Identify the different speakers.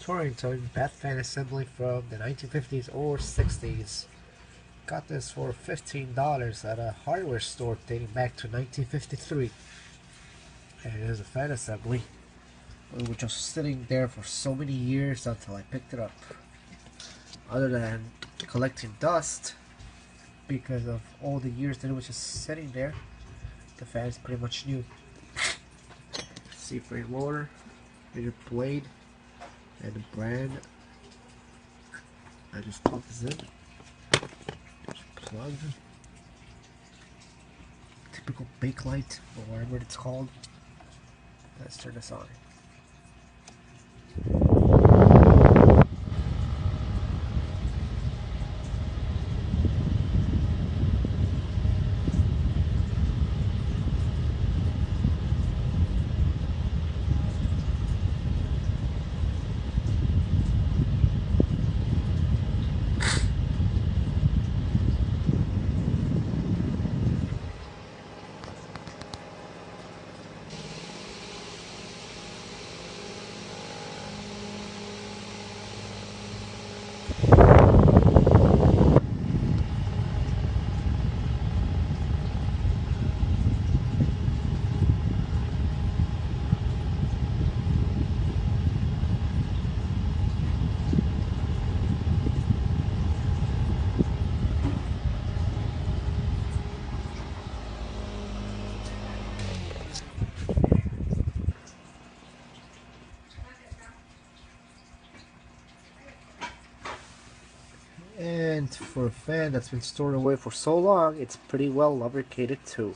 Speaker 1: Torrington bat fan assembly from the 1950s or 60s. Got this for $15 at a hardware store dating back to 1953. And it is a fan assembly, which was sitting there for so many years until I picked it up. Other than collecting dust, because of all the years that it was just sitting there, the fan is pretty much new. C-frame motor, rigid blade, and the brand. I just plug this in. Just plug. Typical bakelite or whatever it's called. Let's turn this on. And for a fan that's been stored away for so long, it's pretty well lubricated too.